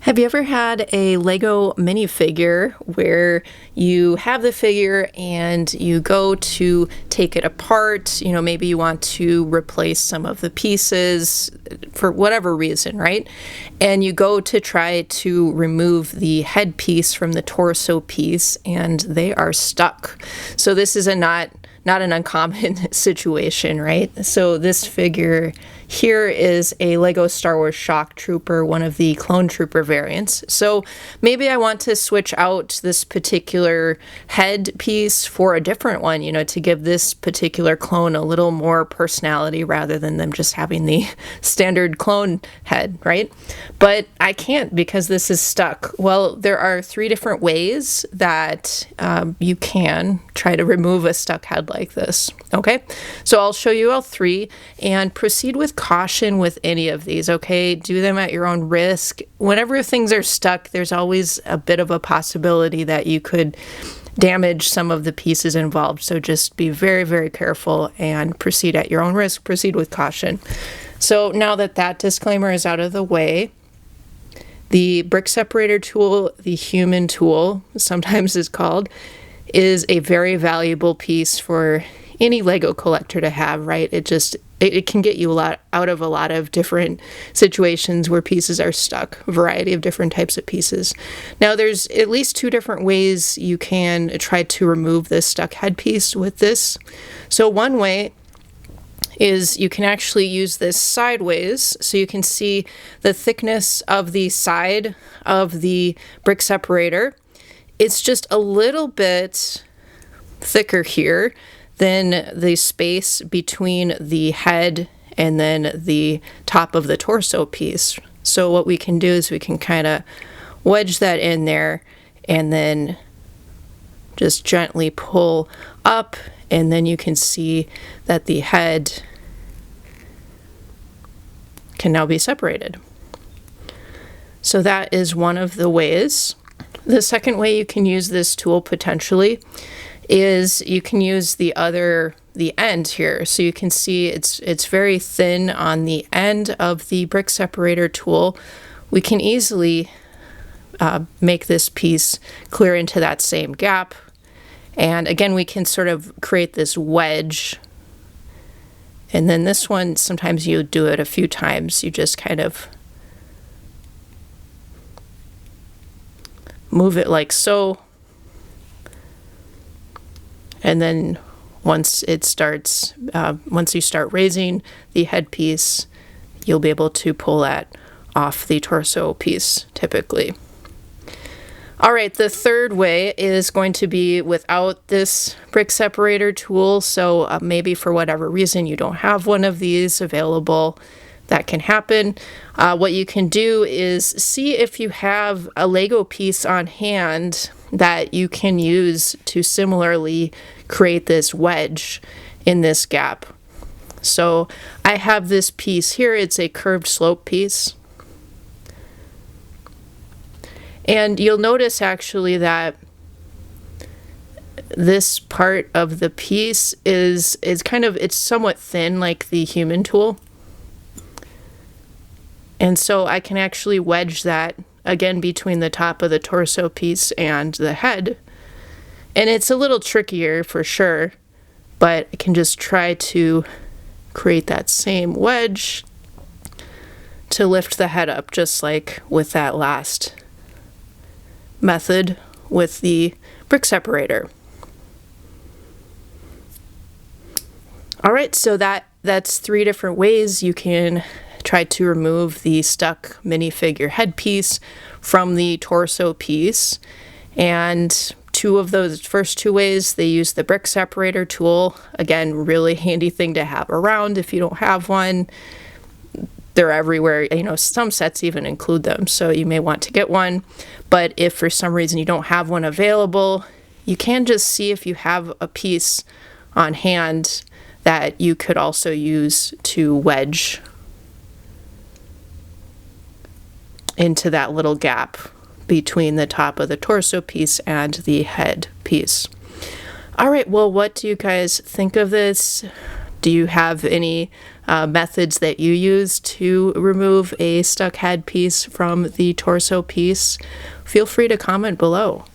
Have you ever had a Lego minifigure where you have the figure and you go to take it apart? You know, maybe you want to replace some of the pieces for whatever reason, right? And you go to try to remove the head piece from the torso piece and they are stuck. So this is not an uncommon situation, right? So this figure here is a Lego Star Wars Shock Trooper, one of the Clone Trooper variants. So maybe I want to switch out this particular head piece for a different one, you know, to give this particular clone a little more personality rather than them just having the standard clone head, right? But I can't because this is stuck. Well, there are 3 different ways that you can try to remove a stuck head like this. Okay, so I'll show you all 3 and proceed with caution with any of these. Okay, do them at your own risk. Whenever things are stuck, there's always a bit of a possibility that you could damage some of the pieces involved. So just be very, very careful and proceed at your own risk. Proceed with caution. So now that that disclaimer is out of the way, the brick separator tool, the human tool, sometimes is called, is a very valuable piece for any Lego collector to have, right? It can get you out of a lot of different situations where pieces are stuck, a variety of different types of pieces. Now there's at least 2 different ways you can try to remove this stuck head piece with this. So one way is you can actually use this sideways, so you can see the thickness of the side of the brick separator. It's just a little bit thicker here than the space between the head and then the top of the torso piece. So what we can do is we can kind of wedge that in there and then just gently pull up, and then you can see that the head can now be separated. So that is one of the ways. The second way you can use this tool potentially is you can use the end here. So you can see it's very thin on the end of the brick separator tool. We can easily make this piece clear into that same gap. And again, we can sort of create this wedge. And then this one, sometimes you do it a few times. You just kind of move it like so. And then once you start raising the headpiece, you'll be able to pull that off the torso piece typically. All right, the third way is going to be without this brick separator tool. So maybe for whatever reason you don't have one of these available. That can happen. What you can do is see if you have a Lego piece on hand that you can use to similarly create this wedge in this gap. So I have this piece here. It's a curved slope piece. And you'll notice actually that this part of the piece is it's somewhat thin like the human tool. And so I can actually wedge that again between the top of the torso piece and the head. And it's a little trickier for sure, but I can just try to create that same wedge to lift the head up, just like with that last method with the brick separator. All right, so that's 3 different ways you can try to remove the stuck minifigure headpiece from the torso piece. And 2 of those first 2 ways, they use the brick separator tool. Again, really handy thing to have around if you don't have one. They're everywhere. You know, some sets even include them, so you may want to get one. But if for some reason you don't have one available, you can just see if you have a piece on hand that you could also use to wedge into that little gap between the top of the torso piece and the head piece. All right, well, what do you guys think of this? Do you have any methods that you use to remove a stuck head piece from the torso piece? Feel free to comment below.